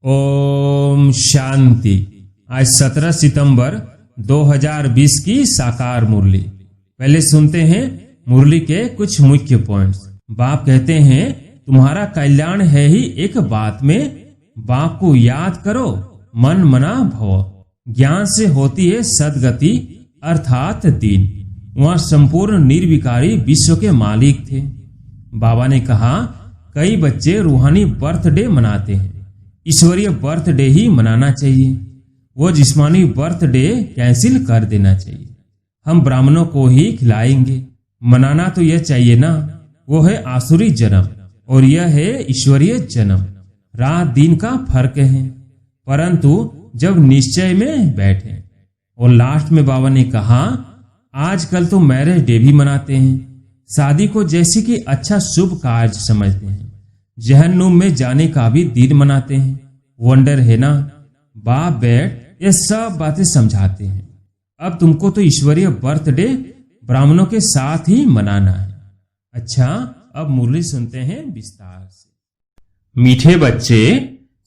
ओम शांति। आज 17 सितंबर 2020 की साकार मुरली। पहले सुनते हैं मुरली के कुछ मुख्य पॉइंट्स। बाप कहते हैं तुम्हारा कल्याण है ही एक बात में, बाप को याद करो मन मना भव। ज्ञान से होती है सदगति अर्थात दीन। वहाँ संपूर्ण निर्विकारी विश्व के मालिक थे। बाबा ने कहा कई बच्चे रूहानी बर्थडे मनाते हैं, ईश्वरीय बर्थडे ही मनाना चाहिए। वो जिस्मानी बर्थडे कैंसिल कर देना चाहिए। हम ब्राह्मणों को ही खिलाएंगे। मनाना तो यह चाहिए ना, वो है आसुरी जन्म और यह है ईश्वरीय जन्म। रात दिन का फर्क है, परंतु जब निश्चय में बैठे। और लास्ट में बाबा ने कहा आजकल तो मैरिज डे भी मनाते हैं, शादी को जैसे कि अच्छा शुभ कार्य समझते हैं। जहन्नुम में जाने का भी दिन मनाते हैं। वंडर है ना, बाप बैठ ये सब बातें समझाते हैं। अब तुमको तो ईश्वरीय बर्थडे ब्राह्मणों के साथ ही मनाना है। अच्छा, अब मुरली सुनते हैं विस्तार से। मीठे बच्चे,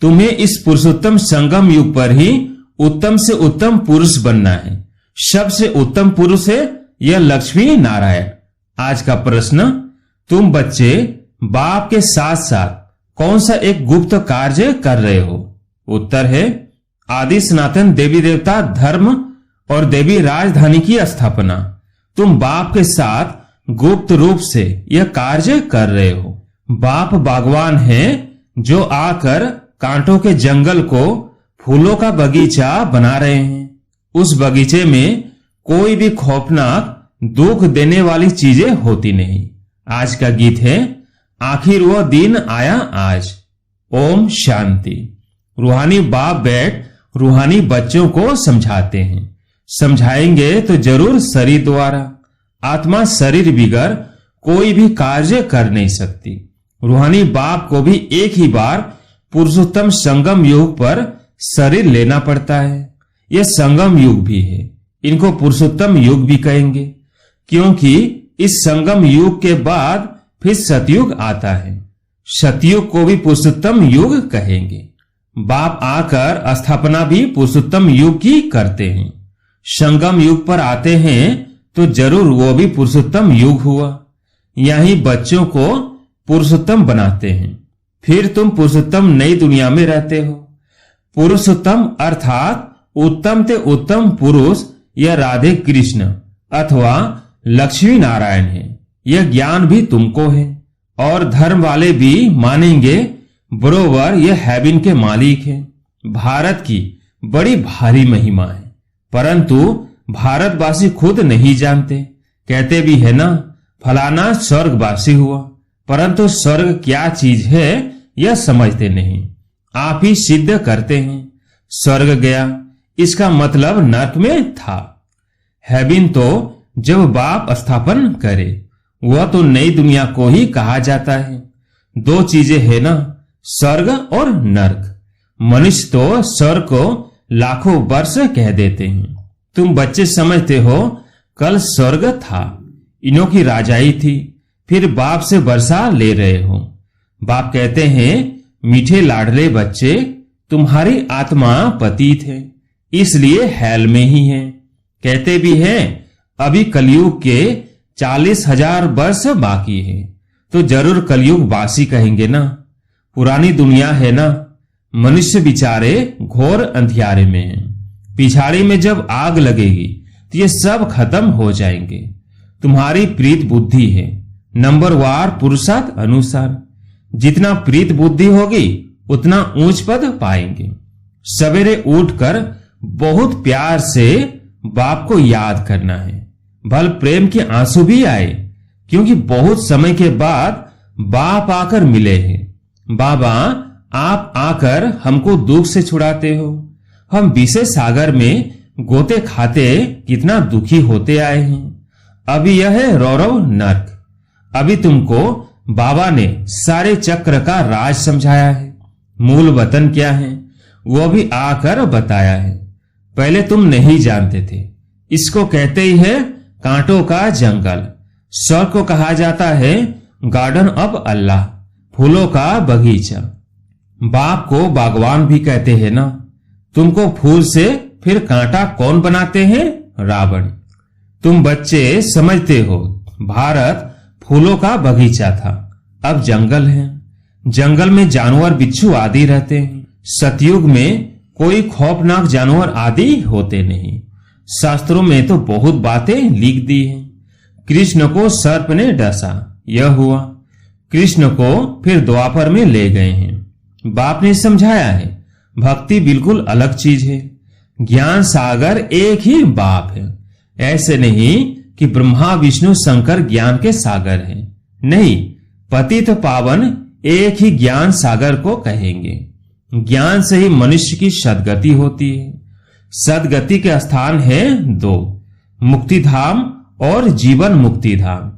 तुम्हें इस पुरुषोत्तम संगम युग पर ही उत्तम से उत्तम पुरुष बनना है। सबसे उत्तम पुरुष है यह लक्ष्मी नारायण। आज का प्रश्न, तुम बच्चे बाप के साथ साथ कौन सा एक गुप्त कार्य कर रहे हो? उत्तर है आदि सनातन देवी देवता धर्म और देवी राजधानी की स्थापना। तुम बाप के साथ गुप्त रूप से यह कार्य कर रहे हो। बाप बागवान है जो आकर कांटों के जंगल को फूलों का बगीचा बना रहे हैं। उस बगीचे में कोई भी खौफनाक दुख देने वाली चीजें होती नहीं। आज का गीत है आखिर वह दिन आया आज। ओम शांति। रूहानी बाप बैठ रूहानी बच्चों को समझाते हैं। समझाएंगे तो जरूर शरीर द्वारा। आत्मा शरीर बिगर कोई भी कार्य कर नहीं सकती। रूहानी बाप को भी एक ही बार पुरुषोत्तम संगम युग पर शरीर लेना पड़ता है। यह संगम युग भी है, इनको पुरुषोत्तम युग भी कहेंगे, क्योंकि इस संगम युग के बाद फिर सतयुग आता है। सतयुग को भी पुरुषोत्तम युग कहेंगे। बाप आकर स्थापना भी पुरुषोत्तम युग की करते हैं। संगम युग पर आते हैं तो जरूर वो भी पुरुषोत्तम युग हुआ। यही बच्चों को पुरुषोत्तम बनाते हैं। फिर तुम पुरुषोत्तम नई दुनिया में रहते हो। पुरुषोत्तम अर्थात उत्तम ते उत्तम पुरुष या राधे कृष्ण अथवा लक्ष्मी नारायण है। यह ज्ञान भी तुमको है और धर्म वाले भी मानेंगे बरोबर यह हेवन के मालिक है। भारत की बड़ी भारी महिमा है, परंतु भारतवासी खुद नहीं जानते। कहते भी है ना फलाना स्वर्गवासी हुआ, परंतु स्वर्ग क्या चीज है यह समझते नहीं। आप ही सिद्ध करते हैं स्वर्ग गया, इसका मतलब नरक में था। हेवन तो जब बाप स्थापन करे, वह तो नई दुनिया को ही कहा जाता है। दो चीजें है ना, स्वर्ग और नरक। मनुष्य तो स्वर्ग को लाखों वर्ष कह देते हैं। तुम बच्चे समझते हो कल स्वर्ग था, इन्हों की राजाई थी, फिर बाप से वर्षा ले रहे हो। बाप कहते हैं मीठे लाडले बच्चे, तुम्हारी आत्मा पतित है, इसलिए हेल में ही है। कहते भी हैं अभी कलयुग के 40,000 वर्ष बाकी है, तो जरूर कलयुग वासी कहेंगे ना। पुरानी दुनिया है ना, मनुष्य बिचारे घोर अंधियारे में हैं। पिछाड़ी में जब आग लगेगी तो ये सब खत्म हो जाएंगे। तुम्हारी प्रीत बुद्धि है, नंबरवार पुरुषार्थ अनुसार। जितना प्रीत बुद्धि होगी उतना ऊंच पद पाएंगे। सवेरे उठकर बहुत प्यार से बाप को याद करना है। भल प्रेम के आंसू भी आए, क्योंकि बहुत समय के बाद बाप आकर मिले हैं। बाबा आप आकर हमको दुख से छुड़ाते हो। हम विषय सागर में गोते खाते कितना दुखी होते आए हैं। अभी यह है रौरव नर्क। अभी तुमको बाबा ने सारे चक्र का राज समझाया है। मूल वतन क्या है वो भी आकर बताया है। पहले तुम नहीं जानते थे। इसको कहते ही है कांटों का जंगल। स्वर्ग को कहा जाता है गार्डन ऑफ अल्लाह, फूलों का बगीचा। बाप को बागवान भी कहते हैं ना। तुमको फूल से फिर कांटा कौन बनाते हैं? रावण। तुम बच्चे समझते हो भारत फूलों का बगीचा था, अब जंगल है। जंगल में जानवर बिच्छू आदि रहते हैं। सतयुग में कोई खौफनाक जानवर आदि होते नहीं। शास्त्रों में तो बहुत बातें लिख दी हैं। कृष्ण को सर्प ने डसा, यह हुआ। कृष्ण को फिर द्वापर में ले गए हैं। बाप ने समझाया है भक्ति बिल्कुल अलग चीज है। ज्ञान सागर एक ही बाप है। ऐसे नहीं कि ब्रह्मा विष्णु शंकर ज्ञान के सागर हैं। नहीं, पतित पावन एक ही ज्ञान सागर को कहेंगे। ज्ञान से ही मनुष्य की सद्गति होती है। सद्गति के स्थान है दो, मुक्ति धाम और जीवन मुक्ति धाम।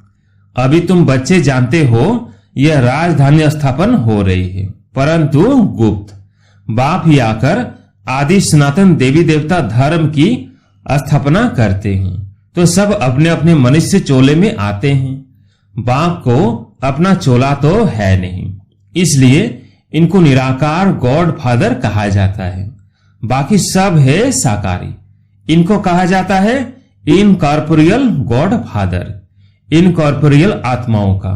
अभी तुम बच्चे जानते हो यह राजधानी स्थापन हो रही है, परंतु गुप्त। बाप ही आकर आदि सनातन देवी देवता धर्म की स्थापना करते हैं, तो सब अपने अपने मनुष्य चोले में आते हैं। बाप को अपना चोला तो है नहीं, इसलिए इनको निराकार गॉड फादर कहा जाता है। बाकी सब है साकारी। इनको कहा जाता है इनकॉर्पोरियल गॉड फादर, इनकॉर्पोरियल आत्माओं का।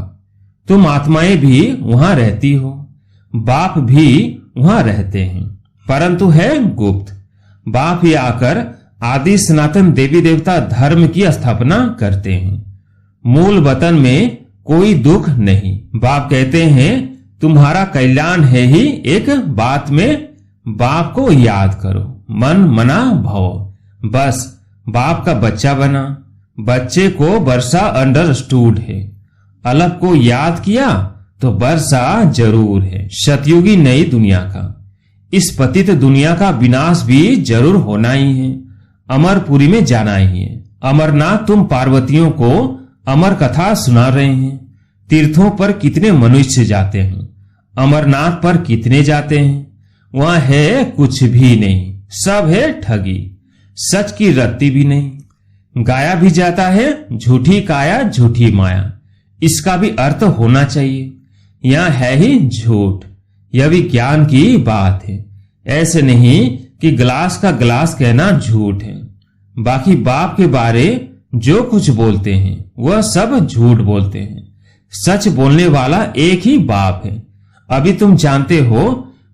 तुम आत्माएं भी वहां रहती हो, बाप भी वहां रहते हैं, परंतु है गुप्त। बाप ही आकर आदि सनातन देवी देवता धर्म की स्थापना करते हैं। मूल वतन में कोई दुख नहीं। बाप कहते हैं तुम्हारा कल्याण है ही एक बात में बाप को याद करो, मन मना भव। बस बाप का बच्चा बना। बच्चे को वर्षा अंडरस्टूड है। अलग को याद किया तो वर्षा जरूर है। सतयुगी नई दुनिया का, इस पतित दुनिया का विनाश भी जरूर होना ही है। अमरपुरी में जाना ही है। अमरनाथ तुम पार्वतियों को अमर कथा सुना रहे हैं। तीर्थों पर कितने मनुष्य जाते हैं, अमरनाथ पर कितने जाते हैं? वहां है कुछ भी नहीं, सब है ठगी। सच की रत्ती भी नहीं। गाया भी जाता है झूठी काया झूठी माया, इसका भी अर्थ होना चाहिए। यहां है ही झूठ। यह भी ज्ञान की बात है। ऐसे नहीं कि ग्लास का ग्लास कहना झूठ है। बाकी बाप के बारे जो कुछ बोलते हैं वह सब झूठ बोलते हैं। सच बोलने वाला एक ही बाप है। अभी तुम जानते हो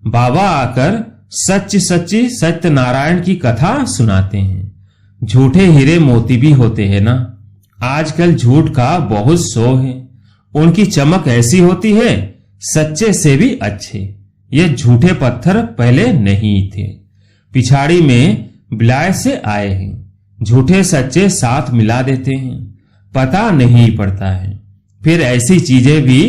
बाबा आकर सच्ची सच्ची सत्यनारायण की कथा सुनाते हैं। झूठे हीरे मोती भी होते हैं ना। आजकल झूठ का बहुत शो है। उनकी चमक ऐसी होती है सच्चे से भी अच्छे। ये झूठे पत्थर पहले नहीं थे, पिछाड़ी में विलायत से आए हैं। झूठे सच्चे साथ मिला देते हैं, पता नहीं पड़ता है। फिर ऐसी चीजें भी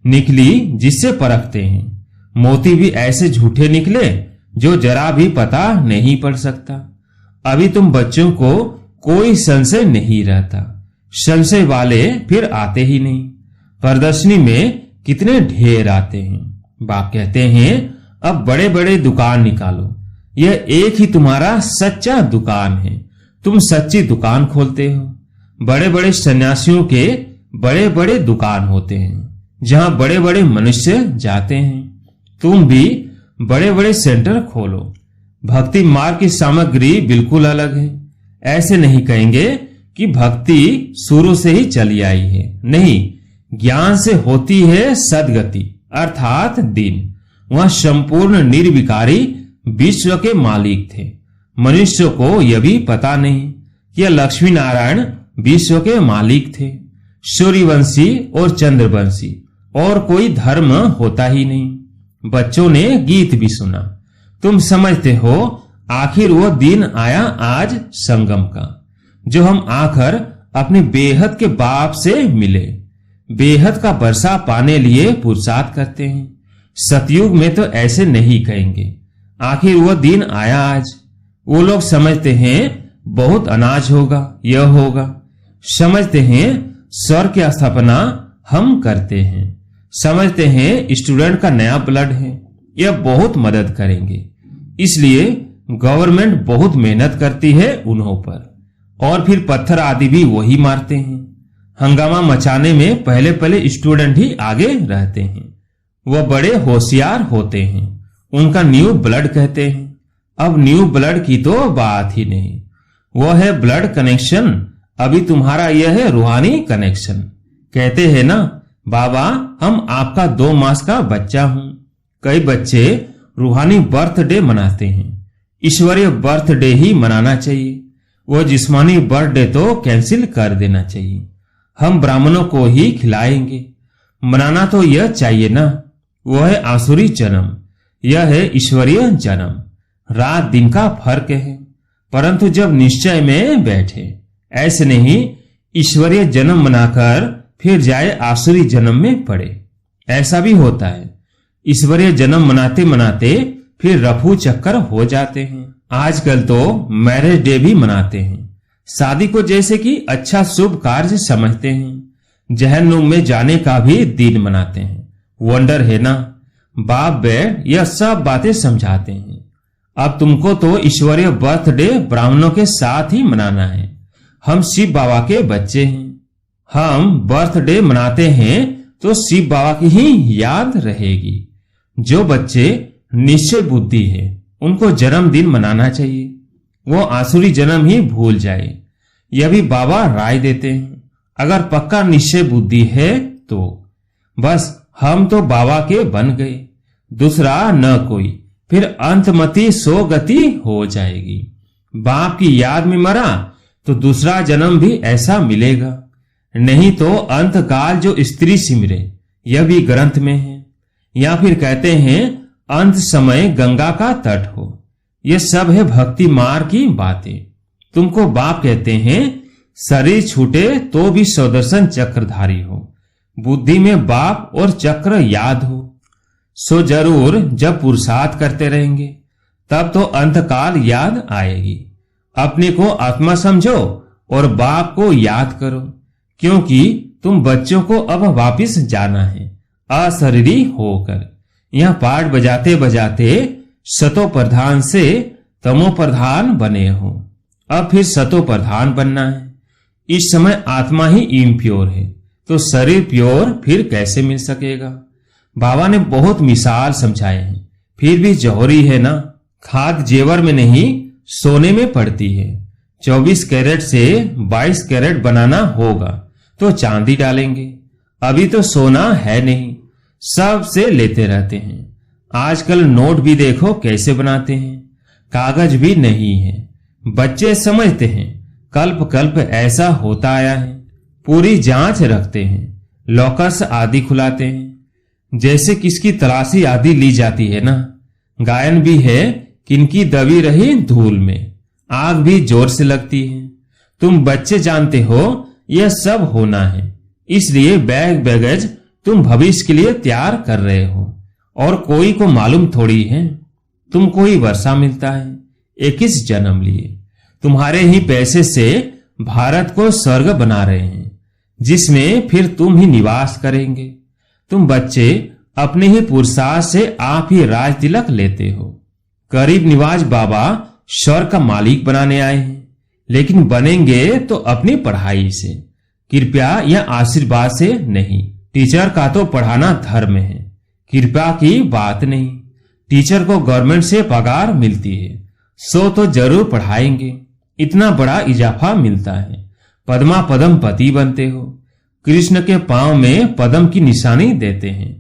निकली जिससे परखते हैं। मोती भी ऐसे झूठे निकले जो जरा भी पता नहीं पड़ सकता। अभी तुम बच्चों को कोई संशय नहीं रहता। संशय वाले फिर आते ही नहीं। प्रदर्शनी में कितने ढेर आते हैं। बाप कहते हैं अब बड़े बड़े दुकान निकालो। यह एक ही तुम्हारा सच्चा दुकान है। तुम सच्ची दुकान खोलते हो। बड़े बड़े सन्यासियों के बड़े बड़े दुकान होते हैं जहां बड़े बड़े मनुष्य जाते हैं। तुम भी बड़े बड़े सेंटर खोलो। भक्ति मार्ग की सामग्री बिल्कुल अलग है। ऐसे नहीं कहेंगे कि भक्ति शुरू से ही चली आई है। नहीं, ज्ञान से होती है सदगति अर्थात दिन। वह संपूर्ण निर्विकारी विश्व के मालिक थे। मनुष्य को यह भी पता नहीं कि लक्ष्मी नारायण विश्व के मालिक थे। सूर्यवंशी और चंद्रवंशी और कोई धर्म होता ही नहीं। बच्चों ने गीत भी सुना। तुम समझते हो आखिर वो दिन आया आज संगम का, जो हम आकर अपने बेहद के बाप से मिले। बेहद का वर्षा पाने लिए पुरुषार्थ करते हैं। सतयुग में तो ऐसे नहीं कहेंगे आखिर वह दिन आया आज। वो लोग समझते हैं बहुत अनाज होगा, यह होगा। समझते हैं स्वर्ग की स्थापना हम करते हैं। समझते हैं स्टूडेंट का नया ब्लड है, यह बहुत मदद करेंगे। इसलिए गवर्नमेंट बहुत मेहनत करती है उन्हों पर, और फिर पत्थर आदि भी वही मारते हैं। हंगामा मचाने में पहले पहले स्टूडेंट ही आगे रहते हैं। वह बड़े होशियार होते हैं। उनका न्यू ब्लड कहते हैं। अब न्यू ब्लड की तो बात ही नहीं, वो है ब्लड कनेक्शन। अभी तुम्हारा यह है रूहानी कनेक्शन। कहते हैं ना, बाबा हम आपका 2 मास का बच्चा हूं। कई बच्चे रूहानी बर्थडे मनाते हैं। ईश्वरीय बर्थडे ही मनाना चाहिए। वो जिस्मानी बर्थडे तो कैंसिल कर देना चाहिए। हम ब्राह्मणों को ही खिलाएंगे। मनाना तो यह चाहिए ना। वो है आसुरी जन्म, यह है ईश्वरीय जन्म। रात दिन का फर्क है, परंतु जब निश्चय में बैठे, ऐसे नहीं ईश्वरीय जन्म मनाकर फिर जाए आसुरी जन्म में पड़े। ऐसा भी होता है। ईश्वरीय जन्म मनाते मनाते फिर रफू चक्कर हो जाते हैं। आजकल तो मैरिज डे भी मनाते हैं। शादी को जैसे कि अच्छा शुभ कार्य समझते हैं। जहन्नुम में जाने का भी दिन मनाते हैं। वंडर है ना। बाप बेट यह सब बातें समझाते हैं। अब तुमको तो ईश्वरीय बर्थडे ब्राह्मणों के साथ ही मनाना है। हम शिव बाबा के बच्चे हैं। हम बर्थडे मनाते हैं तो शिव बाबा की ही याद रहेगी। जो बच्चे निश्चय बुद्धि है उनको जन्मदिन मनाना चाहिए। वो आसुरी जन्म ही भूल जाए। यह भी बाबा राय देते हैं। अगर पक्का निश्चय बुद्धि है तो बस हम तो बाबा के बन गए, दूसरा न कोई। फिर अंतमति सो गति हो जाएगी। बाप की याद में मरा तो दूसरा जन्म भी ऐसा मिलेगा। नहीं तो अंत काल जो स्त्री सिमरे, यह भी ग्रंथ में है। या फिर कहते हैं अंत समय गंगा का तट हो। यह सब है भक्ति मार्ग की बातें। तुमको बाप कहते हैं शरीर छूटे तो भी सौदर्शन चक्रधारी हो। बुद्धि में बाप और चक्र याद हो। सो जरूर जब पुरुषार्थ करते रहेंगे तब तो अंतकाल याद आएगी। अपने को आत्मा समझो और बाप को याद करो, क्योंकि तुम बच्चों को अब वापिस जाना है अशरीरी होकर। यह पाठ बजाते बजाते सतो प्रधान से तमो प्रधान बने हो। अब फिर सतो प्रधान बनना है। इस समय आत्मा ही इम्प्योर है तो शरीर प्योर फिर कैसे मिल सकेगा। बाबा ने बहुत मिसाल समझाए हैं, फिर भी जौहरी है ना। खाद जेवर में नहीं सोने में पड़ती है। 24 कैरेट से 22 कैरेट बनाना होगा तो चांदी डालेंगे। अभी तो सोना है नहीं, सब से लेते रहते हैं। आजकल नोट भी देखो कैसे बनाते हैं। कागज भी नहीं है। बच्चे समझते हैं कल्प कल्प ऐसा होता आया है। पूरी जांच रखते हैं। लॉकर्स आदि खुलाते हैं। जैसे किसकी तलाशी आदि ली जाती है ना। गायन भी है किनकी दबी रही धूल में। आग भी जोर से लगती है। तुम बच्चे जानते हो यह सब होना है, इसलिए बैग बैगेज तुम भविष्य के लिए तैयार कर रहे हो। और कोई को मालूम थोड़ी है तुमको ही वर्षा मिलता है 21 जन्म लिए। तुम्हारे ही पैसे से भारत को स्वर्ग बना रहे हैं, जिसमें फिर तुम ही निवास करेंगे। तुम बच्चे अपने ही पुरुषार्थ से आप ही राज तिलक लेते हो। करीब निवाज बाबा स्वर्ग का मालिक बनाने आए हैं, लेकिन बनेंगे तो अपनी पढ़ाई से, कृपया या आशीर्वाद से नहीं। टीचर का तो पढ़ाना धर्म है, कृपया की बात नहीं। टीचर को गवर्नमेंट से पगार मिलती है, सो तो जरूर पढ़ाएंगे। इतना बड़ा इजाफा मिलता है। पद्मा पदम पति बनते हो। कृष्ण के पांव में पदम की निशानी देते हैं।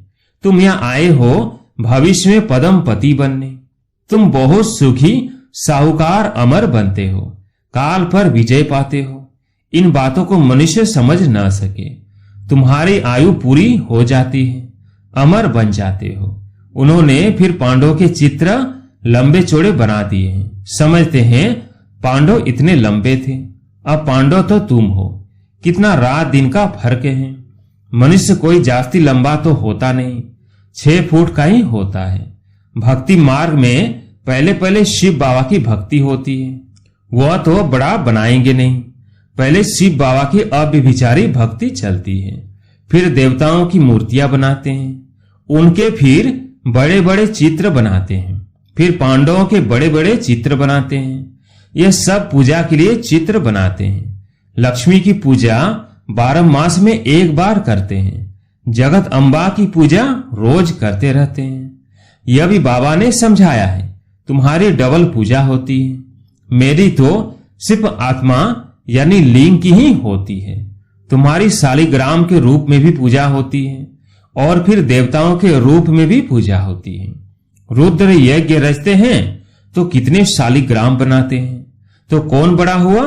तुम यहाँ आए हो भविष्य में पदम पति बनने। तुम बहुत सुखी साहूकार अमर बनते हो, काल पर विजय पाते हो। इन बातों को मनुष्य समझ न सके। तुम्हारी आयु पूरी हो जाती है, अमर बन जाते हो। उन्होंने फिर पांडवों के चित्र लंबे चौड़े बना दिए हैं। समझते हैं पांडव इतने लंबे थे, अब पांडव तो तुम हो। कितना रात दिन का फर्क है। मनुष्य कोई जास्ती लंबा तो होता नहीं, 6 फुट का ही होता है। भक्ति मार्ग में पहले पहले शिव बाबा की भक्ति होती है, वह तो बड़ा बनाएंगे नहीं। पहले शिव बाबा की अव्यभिचारी भक्ति चलती है, फिर देवताओं की मूर्तियां बनाते हैं, उनके फिर बड़े बड़े चित्र बनाते हैं, फिर पांडवों के बड़े बड़े चित्र बनाते हैं। यह सब पूजा के लिए चित्र बनाते हैं। लक्ष्मी की पूजा 12 मास में एक बार करते हैं। जगत अम्बा की पूजा रोज करते रहते हैं। यह भी बाबा ने समझाया है। तुम्हारी डबल पूजा होती है, मेरी तो सिर्फ आत्मा यानी लिंग की ही होती है। तुम्हारी शालिग्राम के रूप में भी पूजा होती है और फिर देवताओं के रूप में भी पूजा होती है। रुद्र यज्ञ रचते हैं तो कितने शालिग्राम बनाते हैं, तो कौन बड़ा हुआ?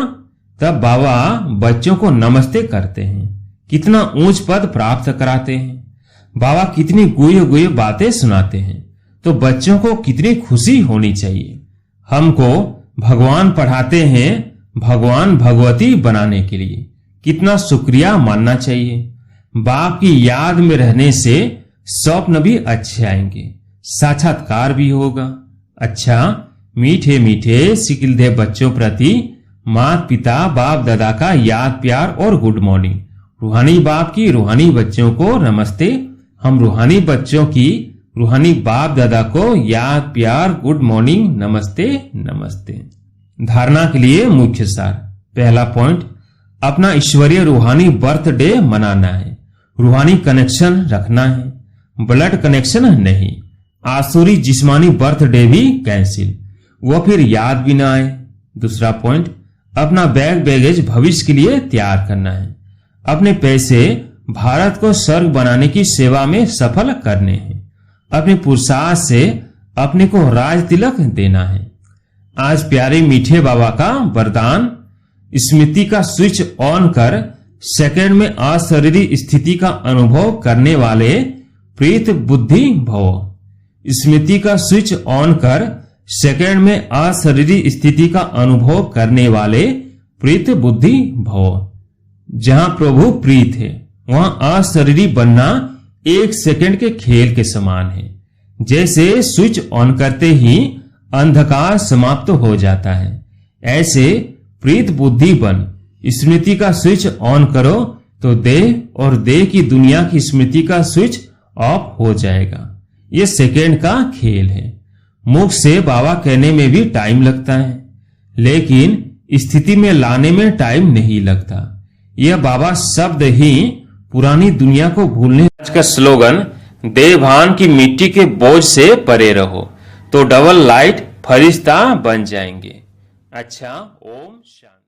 तब बाबा बच्चों को नमस्ते करते हैं, कितना ऊंच पद प्राप्त कराते हैं। बाबा कितनी गुह्य गुह्य बातें सुनाते हैं, तो बच्चों को कितनी खुशी होनी चाहिए। हमको भगवान पढ़ाते हैं भगवान भगवती बनाने के लिए, कितना शुक्रिया मानना चाहिए। बाप की याद में रहने से स्वप्न भी अच्छे आएंगे, साक्षात्कार भी होगा। अच्छा, मीठे मीठे सिकिलदेव बच्चों प्रति माता पिता बाप दादा का याद प्यार और गुड मॉर्निंग। रूहानी बाप की रूहानी बच्चों को नमस्ते। हम रूहानी बच्चों की रूहानी बाप दादा को याद प्यार गुड मॉर्निंग नमस्ते नमस्ते। धारणा के लिए मुख्य सार। पहला पॉइंट, अपना ईश्वरीय रूहानी बर्थडे मनाना है, रूहानी कनेक्शन रखना है, ब्लड कनेक्शन नहीं। आसुरी जिस्मानी बर्थडे भी कैंसिल, वो फिर याद भी ना आए। दूसरा पॉइंट, अपना बैग बैगेज भविष्य के लिए तैयार करना है। अपने पैसे भारत को स्वर्ग बनाने की सेवा में सफल करने हैं। अपने पुरुषार्थ से अपने को राज तिलक देना है। आज प्यारे मीठे बाबा का वरदान, स्मृति का स्विच ऑन कर सेकंड में अशरीरी स्थिति का अनुभव करने वाले प्रीत बुद्धि भव। स्मृति का स्विच ऑन कर सेकंड में अशरीरी स्थिति का अनुभव करने वाले प्रीत बुद्धि भव। जहां प्रभु प्रीत है वहां अशरीरी बनना एक सेकंड के खेल के समान है। जैसे स्विच ऑन करते ही अंधकार समाप्त हो जाता है, ऐसे प्रीत बुद्धि बन स्मृति का स्विच ऑन करो तो देह और देह की दुनिया की स्मृति का स्विच ऑफ हो जाएगा। ये सेकंड का खेल है। मुख से बाबा कहने में भी टाइम लगता है, लेकिन स्थिति में लाने में टाइम नहीं लगता। यह बाबा शब्द ही पुरानी दुनिया को भूलने। आज का स्लोगन, देवभान की मिट्टी के बोझ से परे रहो तो डबल लाइट फरिश्ता बन जाएंगे। अच्छा, ओम शांति।